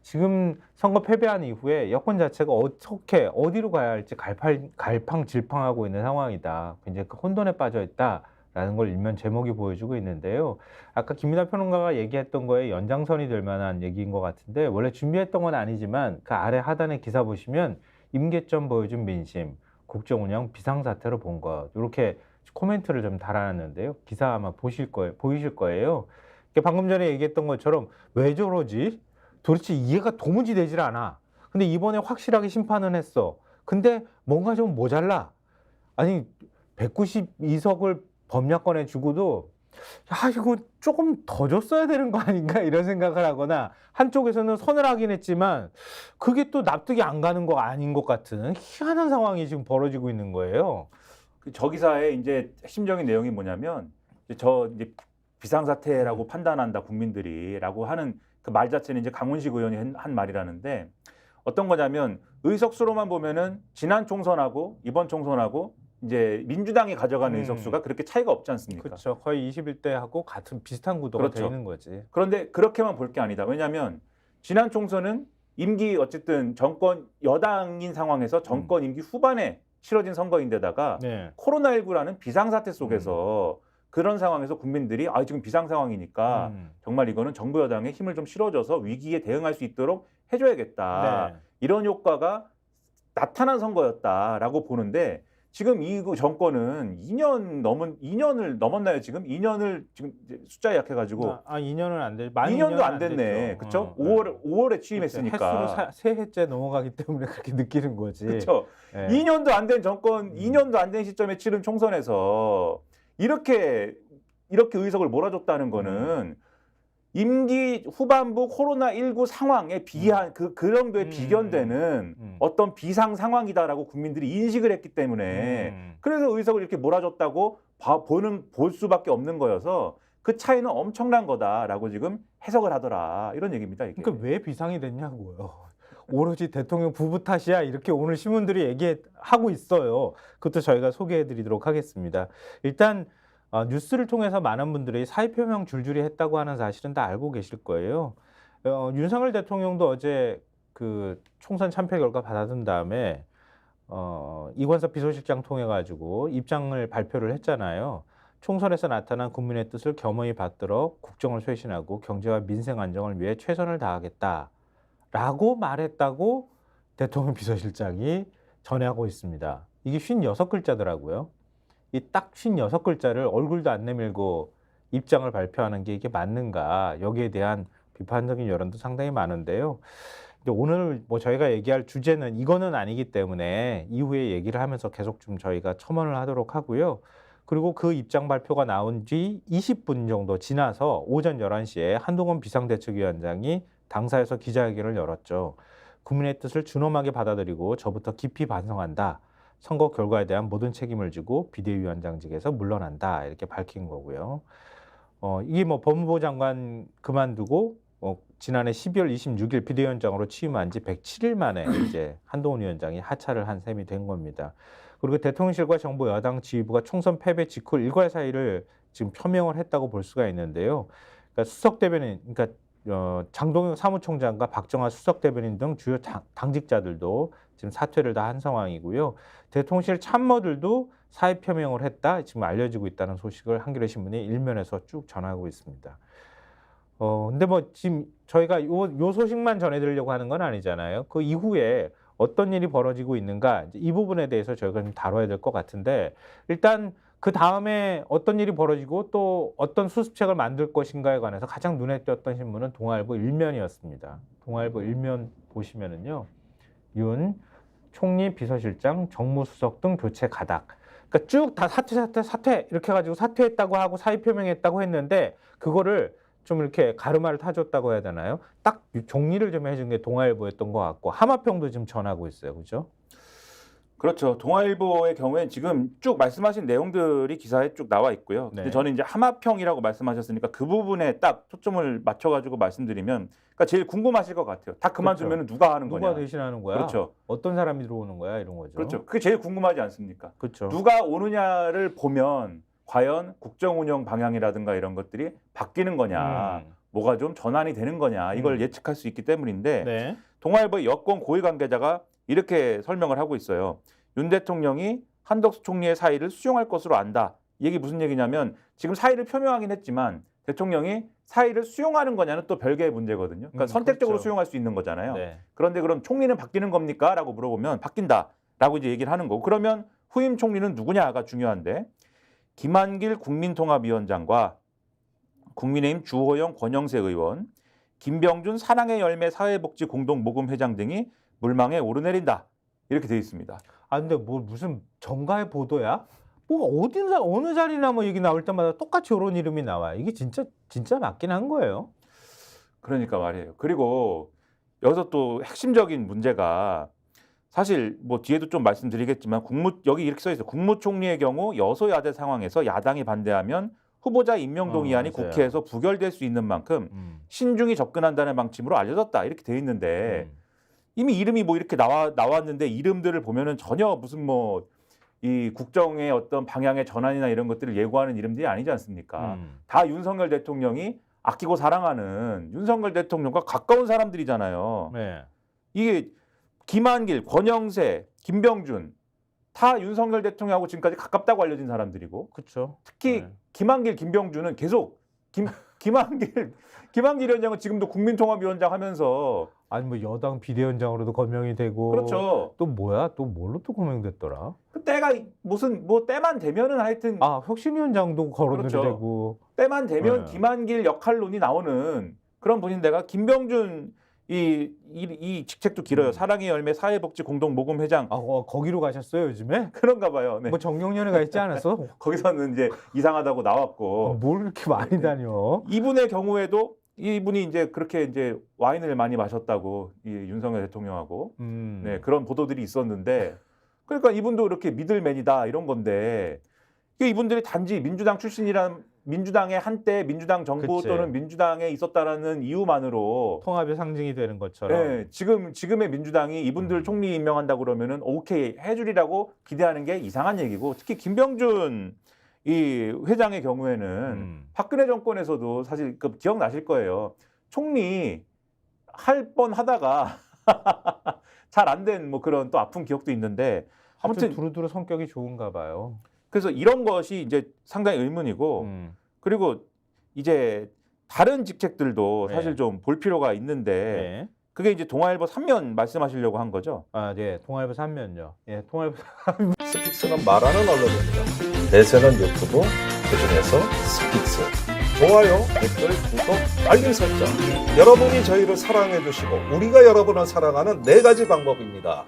지금 선거 패배한 이후에 여권 자체가 어떻게 어디로 가야 할지 갈팡질팡하고 있는 상황이다. 굉장히 혼돈에 빠져 있다라는 걸 일면 제목이 보여주고 있는데요. 아까 김민하 평론가가 얘기했던 거에 연장선이 될 만한 얘기인 것 같은데 원래 준비했던 건 아니지만 그 아래 하단의 기사 보시면 임계점 보여준 민심, 국정운영 비상사태로 본 것 이렇게 코멘트를 좀 달아놨는데요. 기사 아마 보이실 거예요. 방금 전에 얘기했던 것처럼 왜 저러지? 도대체 이해가 도무지 되질 않아. 근데 이번에 확실하게 심판은 했어. 근데 뭔가 좀 모자라. 아니 192석을 범야권에 주고도 야 이거 조금 더 줬어야 되는 거 아닌가 이런 생각을 하거나 한쪽에서는 서늘하긴 했지만 그게 또 납득이 안 가는 거 아닌 것 같은 희한한 상황이 지금 벌어지고 있는 거예요. 저 기사의 이제 핵심적인 내용이 뭐냐면 이제 비상사태라고 판단한다 국민들이라고 하는 그 말 자체는 이제 강훈식 의원이 한 말이라는데 어떤 거냐면 의석수로만 보면은 지난 총선하고 이번 총선하고 이제 민주당이 가져간 의석수가 그렇게 차이가 없지 않습니까? 그렇죠. 거의 21대하고 같은 비슷한 구도가 그렇죠. 되는 거지. 그런데 그렇게만 볼 게 아니다. 왜냐하면 지난 총선은 임기 어쨌든 정권 여당인 상황에서 정권 임기 후반에 치러진 선거인데다가 네. 코로나19라는 비상사태 속에서 그런 상황에서 국민들이 지금 비상 상황이니까 정말 이거는 정부 여당에 힘을 좀 실어줘서 위기에 대응할 수 있도록 해줘야겠다. 네. 이런 효과가 나타난 선거였다라고 보는데 지금 이 정권은 2년을 넘었나요? 지금 2년을 지금 숫자 약해가지고 2년은 안 돼. 2년도 안 됐네. 그렇죠? 5월에 취임했으니까. 횟수로 세 해째 넘어가기 때문에 그렇게 느끼는 거지. 그렇죠. 네. 2년도 안 된 정권, 2년도 안 된 시점에 치른 총선에서 이렇게 의석을 몰아줬다는 거는 임기 후반부 코로나19 상황에 비한 그 정도에 비견되는 어떤 비상 상황이다라고 국민들이 인식을 했기 때문에 그래서 의석을 이렇게 몰아줬다고 볼 수밖에 없는 거여서 그 차이는 엄청난 거다라고 지금 해석을 하더라. 이런 얘기입니다. 이게. 그러니까 왜 비상이 됐냐고요. 오로지 대통령 부부 탓이야 이렇게 오늘 신문들이 얘기하고 있어요. 그것도 저희가 소개해드리도록 하겠습니다. 일단 뉴스를 통해서 많은 분들이 사의표명 줄줄이 했다고 하는 사실은 다 알고 계실 거예요. 윤석열 대통령도 어제 그 총선 참패 결과 받아든 다음에 이관섭 비서실장 통해 가지고 입장을 발표를 했잖아요. 총선에서 나타난 국민의 뜻을 겸허히 받들어 국정을 쇄신하고 경제와 민생 안정을 위해 최선을 다하겠다라고 말했다고 대통령 비서실장이 전해하고 있습니다. 이게 56글자더라고요. 이 딱 56글자를 얼굴도 안 내밀고 입장을 발표하는 게 이게 맞는가 여기에 대한 비판적인 여론도 상당히 많은데요. 근데 오늘 뭐 저희가 얘기할 주제는 이거는 아니기 때문에 이후에 얘기를 하면서 계속 좀 저희가 첨언을 하도록 하고요. 그리고 그 입장 발표가 나온 지 20분 정도 지나서 오전 11시에 한동훈 비상대책위원장이 당사에서 기자회견을 열었죠. 국민의 뜻을 준엄하게 받아들이고 저부터 깊이 반성한다. 선거 결과에 대한 모든 책임을 지고 비대위원장직에서 물러난다. 이렇게 밝힌 거고요. 이게 뭐 법무부 장관 그만두고 지난해 12월 26일 비대위원장으로 취임한 지 107일 만에 이제 한동훈 위원장이 하차를 한 셈이 된 겁니다. 그리고 대통령실과 정부 여당 지휘부가 총선 패배 직후 일괄 사의를 지금 표명을 했다고 볼 수가 있는데요. 그러니까 수석 대변인, 그러니까 장동영 사무총장과 박정아 수석 대변인 등 주요 당직자들도 지금 사퇴를 다 한 상황이고요. 대통령실 참모들도 사의 표명을 했다 지금 알려지고 있다는 소식을 한겨레 신문이 일면에서 쭉 전하고 있습니다. 근데 뭐 지금 저희가 요 소식만 전해드리려고 하는 건 아니잖아요. 그 이후에 어떤 일이 벌어지고 있는가 이 부분에 대해서 저희가 좀 다뤄야 될 것 같은데 일단 그 다음에 어떤 일이 벌어지고 또 어떤 수습책을 만들 것인가에 관해서 가장 눈에 띄었던 신문은 동아일보 일면이었습니다. 동아일보 일면 보시면은요, 윤 총리 비서실장 정무수석 등 교체 가닥. 그러니까 쭉 다 사퇴 이렇게 해가지고 사퇴했다고 하고 사의 표명했다고 했는데 그거를 좀 이렇게 가르마를 타줬다고 해야 되나요? 딱 정리를 좀 해준 게 동아일보였던 것 같고 하마평도 지금 전하고 있어요, 그죠? 그렇죠. 동아일보의 경우엔 지금 쭉 말씀하신 내용들이 기사에 쭉 나와 있고요. 근데 저는 이제 하마평이라고 말씀하셨으니까 그 부분에 딱 초점을 맞춰가지고 말씀드리면, 그러니까 제일 궁금하실 것 같아요. 다 그만두면 누가 하는 거냐? 누가 대신하는 거야? 그렇죠. 어떤 사람이 들어오는 거야? 이런 거죠. 그렇죠. 그게 제일 궁금하지 않습니까? 그렇죠. 누가 오느냐를 보면 과연 국정운영 방향이라든가 이런 것들이 바뀌는 거냐? 뭐가 좀 전환이 되는 거냐 이걸 예측할 수 있기 때문인데 네. 동아일보의 여권 고위 관계자가 이렇게 설명을 하고 있어요. 윤 대통령이 한덕수 총리의 사의를 수용할 것으로 안다. 이 얘기 무슨 얘기냐면 지금 사의를 표명하긴 했지만 대통령이 사의를 수용하는 거냐는 또 별개의 문제거든요. 그러니까 선택적으로 그렇죠. 수용할 수 있는 거잖아요. 네. 그런데 그럼 총리는 바뀌는 겁니까? 라고 물어보면 바뀐다라고 이제 얘기를 하는 거고 그러면 후임 총리는 누구냐가 중요한데 김한길 국민통합위원장과 국민의힘 주호영 권영세 의원, 김병준 사랑의 열매 사회복지 공동모금회장 등이 물망에 오르내린다. 이렇게 되어 있습니다. 아 근데 뭐 무슨 정가의 보도야? 뭐 어디나 어느 자리나 뭐 얘기 나올 때마다 똑같이 이런 이름이 나와. 이게 진짜 맞긴 한 거예요. 그러니까 말이에요. 그리고 여기서 또 핵심적인 문제가 사실 뭐 뒤에도 좀 말씀드리겠지만 여기 이렇게 써 있어요. 국무총리의 경우 여소야대 상황에서 야당이 반대하면 후보자 임명 동의안이 맞아요. 국회에서 부결될 수 있는 만큼 신중히 접근한다는 방침으로 알려졌다. 이렇게 돼 있는데 이미 이름이 뭐 이렇게 나왔는데 이름들을 보면은 전혀 무슨 뭐 이 국정의 어떤 방향의 전환이나 이런 것들을 예고하는 이름들이 아니지 않습니까? 다 윤석열 대통령이 아끼고 사랑하는 윤석열 대통령과 가까운 사람들이잖아요. 네. 이게 김한길, 권영세, 김병준 다 윤석열 대통령하고 지금까지 가깝다고 알려진 사람들이고 그렇죠. 특히 네. 김한길, 김병준은 계속 김한길 위원장은 지금도 국민통합위원장 하면서 아니 뭐 여당 비대위원장으로도 거명이 되고 그렇죠. 또 뭐야? 또 뭘로 또 거명됐더라? 그 때가 무슨 뭐 때만 되면은 하여튼 아 혁신위원장도 거론이 그렇죠. 되고 때만 되면 네. 김한길 역할론이 나오는 그런 분인데가 김병준 이 직책도 길어요. 사랑의 열매 사회복지 공동모금회장 아 거기로 가셨어요 요즘에? 그런가 봐요. 네. 뭐 정경련에 가 있지 않았어? 거기서는 이제 이상하다고 나왔고 뭘 이렇게 많이 다녀? 이분의 경우에도 이분이 이제 그렇게 이제 와인을 많이 마셨다고 이 윤석열 대통령하고 네, 그런 보도들이 있었는데 그러니까 이분도 이렇게 미들맨이다 이런 건데 이분들이 단지 민주당 출신이란 민주당의 한때 민주당 정부 그치. 또는 민주당에 있었다라는 이유만으로 통합의 상징이 되는 것처럼. 네, 지금의 민주당이 이분들 총리 임명한다고 그러면은 오케이 해주리라고 기대하는 게 이상한 얘기고 특히 김병준 이 회장의 경우에는 박근혜 정권에서도 사실 그 기억나실 거예요. 총리 할 뻔하다가 잘 안 된 뭐 그런 또 아픈 기억도 있는데 아무튼 아무튼 두루두루 성격이 좋은가 봐요. 그래서 이런 것이 이제 상당히 의문이고 그리고 이제 다른 직책들도 네. 사실 좀 볼 필요가 있는데 네. 그게 이제 동아일보 3면 말씀하시려고 한 거죠. 아, 네. 동아일보 3면요. 예, 동아일보 스픽스는 말하는 언론입니다. 대세는 유튜브, 그중에서 스픽스. 좋아요, 댓글, 구독, 알림 설정. 여러분이 저희를 사랑해 주시고 우리가 여러분을 사랑하는 4가지 방법입니다.